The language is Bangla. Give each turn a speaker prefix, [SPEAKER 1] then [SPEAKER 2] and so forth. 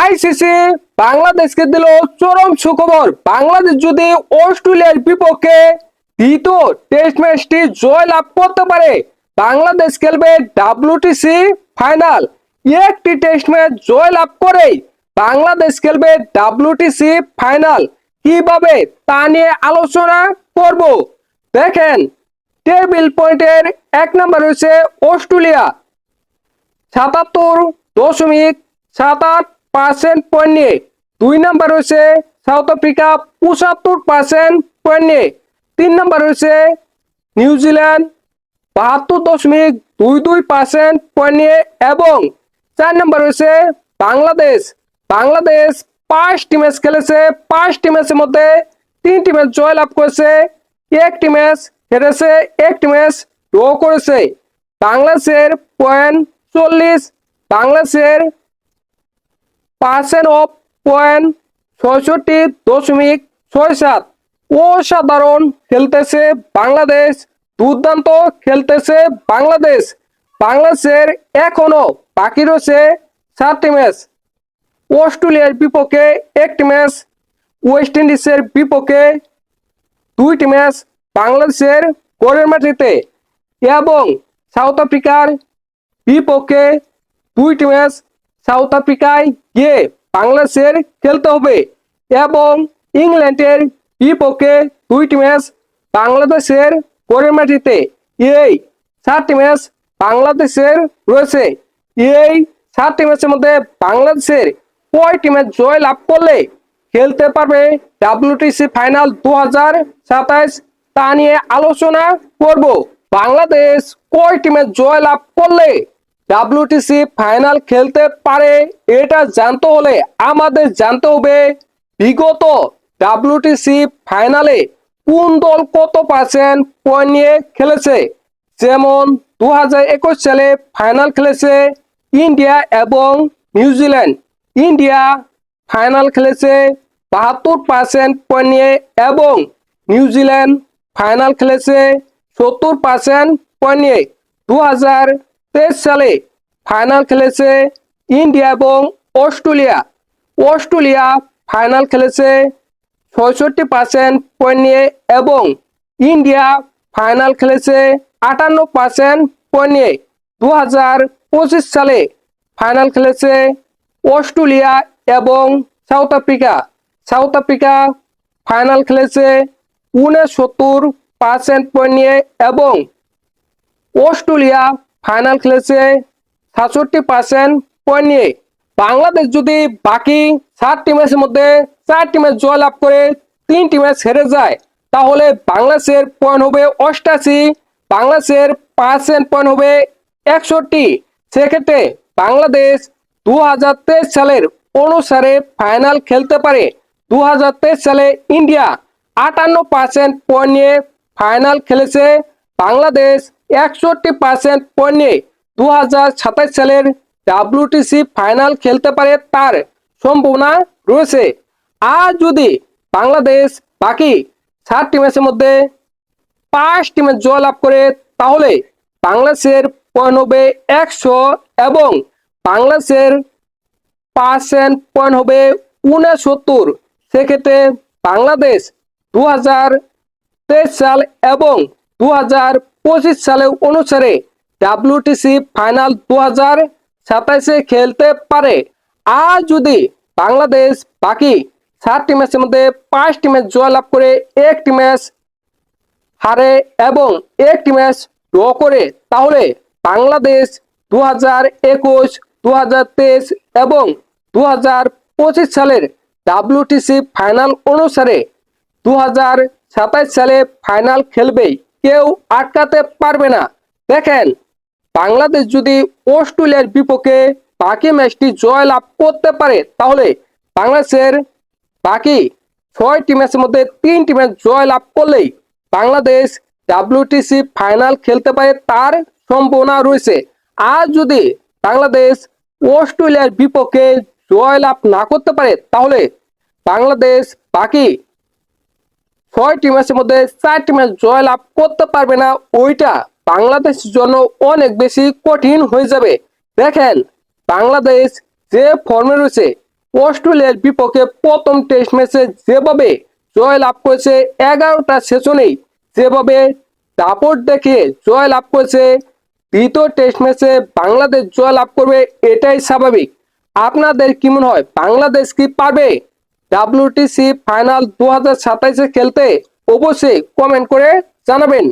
[SPEAKER 1] আইসিসি বাংলাদেশকে দিল চরম সুখবর। বাংলাদেশ যদি অস্ট্রেলিয়ার বিপক্ষে দ্বিতীয় টেস্ট ম্যাচটি জয় লাভ করতে পারে, বাংলাদেশ খেলবে ডাব্লিউটিসি ফাইনাল। একটি টেস্ট ম্যাচ জয় লাভ করে বাংলাদেশ খেলবে ডাব্লিউটিসি ফাইনাল। কিভাবে তা নিয়ে আলোচনা করব। দেখেন, টেবিল পয়েন্টের 1 নম্বর হচ্ছে অস্ট্রেলিয়া 77.78% পয়েন্ট নিয়ে। 2 নম্বর হচ্ছে সাউথ আফ্রিকা 75% পয়েন্ট নিয়ে। 3 নম্বর হচ্ছে নিউজিল্যান্ড 72.22% পয়েন্ট নিয়ে এবং 4 নম্বর হচ্ছে বাংলাদেশ। বাংলাদেশ 5টি ম্যাচ খেলেছে, 5টি ম্যাচের মধ্যে 3টি ম্যাচ জয় লাভ করেছে, 1টি ম্যাচ হেরেছে, 1টি ম্যাচ ড্র করেছে। বাংলাদেশের পয়েন্ট 40, বাংলাদেশের পার্সেন্ট অফ পয়েন্ট 66.67। অসাধারণ খেলতেছে বাংলাদেশ, দুর্দান্ত খেলতেছে বাংলাদেশ। বাংলাদেশের এখনো বাকি রয়েছে 7টি ম্যাচ। অস্ট্রেলিয়ার বিপক্ষে 1টি ম্যাচ, ওয়েস্ট ইন্ডিজের বিপক্ষে 2টি ম্যাচ বাংলাদেশের ঘরের মাটিতে এবং সাউথ আফ্রিকার বিপক্ষে 2টি ম্যাচ সাউথ আফ্রিকায় গিয়ে বাংলাদেশের খেলতে হবে এবং ইংল্যান্ডের বিপক্ষে 2টি ম্যাচ বাংলাদেশের ঘরের মাটিতে। এই 7টি ম্যাচ বাংলাদেশের রয়েছে। এই 7টি ম্যাচের মধ্যে বাংলাদেশের কয়টি ম্যাচ জয় লাভ করলে খেলতে পারবে ডাব্লিউটিসি ফাইনাল 2027, তা নিয়ে আলোচনা করব। বাংলাদেশ কয়টি ম্যাচ জয় লাভ করলে ডাব্লিউটিসি ফাইনাল খেলতে পারে, এটা জানতে হলে আমাদের জানতে হবে বিগত ডাব্লিউটিসি ফাইনালে কোন দল কত পার্সেন্ট পয়েন্ট নিয়ে খেলেছে। যেমন 2021 সালে ফাইনাল খেলেছে ইন্ডিয়া এবং নিউজিল্যান্ড। ইন্ডিয়া ফাইনাল খেলেছে 72% পয়েন্ট নিয়ে এবং নিউজিল্যান্ড ফাইনাল খেলেছে 70% পয়েন্ট নিয়ে। 2023 সালে ফাইনাল খেলেছে ইন্ডিয়া এবং অস্ট্রেলিয়া। অস্ট্রেলিয়া ফাইনাল খেলেছে 66% পয়েন্ট নিয়ে এবং ইন্ডিয়া ফাইনাল খেলেছে 58% পয়েন্ট নিয়ে। 2025 সালে ফাইনাল খেলেছে অস্ট্রেলিয়া এবং south Africa. South Africa final খেলেছে 69% পয়েন্ট নিয়ে এবং অস্ট্রেলিয়া ফাইনাল খেলেছে 67% পয়েন্ট নিয়ে। বাংলাদেশ যদি বাকি 7টি ম্যাচের মধ্যে 4টি ম্যাচ জয় লাভ করে 3টি ম্যাচ হেরে যায়, তাহলে বাংলাদেশের পয়েন্ট হবে 88, বাংলাদেশের পার্সেন্ট পয়েন্ট হবে 61। সেক্ষেত্রে বাংলাদেশ 2023 সালের অনুসারে ফাইনাল খেলতে পারে। 2023 সালে ইন্ডিয়া 58% পয়েন্ট নিয়ে ফাইনাল খেলেছে, বাংলাদেশ 61% পয়েন্ট নিয়ে 2027 সালের ডাব্লিউটিসি ফাইনাল খেলতে পারে, তার সম্ভাবনা রয়েছে। আর যদি বাংলাদেশ বাকি 7টি ম্যাচের মধ্যে 5টি ম্যাচ জয় লাভ করে, তাহলে বাংলাদেশের পয়েন্ট হবে 100 এবং বাংলাদেশের পার্সেন্ট পয়েন্ট হবে 69। সেক্ষেত্রে বাংলাদেশ 2023 সাল এবং 2025 সালের অনুসারে ডাব্লিউটিসি ফাইনাল 2027-এ খেলতে পারে। আর যদি বাংলাদেশ বাকি 7টি ম্যাচের মধ্যে 5টি ম্যাচ জয় লাভ করে, 1টি ম্যাচ হারে এবং 1টি ম্যাচ ড্র করে, তাহলে বাংলাদেশ 2021, 2023 এবং 2025 সালের ডাব্লিউটিসি ফাইনাল অনুসারে 2027 সালে ফাইনাল খেলবে, কেউ আটকাতে পারবে না। দেখেন, বাংলাদেশ যদি অস্ট্রেলিয়ার বিপক্ষে বাকি ম্যাচটি জয় লাভ করতে পারে, তাহলে বাংলাদেশের বাকি 6টি ম্যাচের মধ্যে 3টি ম্যাচ জয় লাভ করলেই বাংলাদেশ ডাব্লিউটিসি ফাইনাল খেলতে পারে, তার সম্ভাবনা রয়েছে। আর যদি বাংলাদেশ অস্ট্রেলিয়ার বিপক্ষে জয় লাভ না করতে পারে, তাহলে বাংলাদেশ বাকি 6টি ম্যাচের মধ্যে 4টি ম্যাচ জয় লাভ করতে পারবে না। ওইটা বাংলাদেশের জন্য অনেক বেশি কঠিন হয়ে যাবে। দেখেন, বাংলাদেশ যে ফর্মে রয়েছে, অস্ট্রেলিয়ার বিপক্ষে প্রথম টেস্ট ম্যাচে যেভাবে জয় লাভ করেছে, 11টা সেশনেই যেভাবে দাপট দেখিয়ে জয় লাভ করেছে, দ্বিতীয় টেস্ট ম্যাচে বাংলাদেশ জয় লাভ করবে এটাই স্বাভাবিক। আপনাদের কি মনে হয়, বাংলাদেশ কি পারবে WTC ফাইনাল 2027-এ খেলতে? অবশ্যই কমেন্ট করে জানাবেন।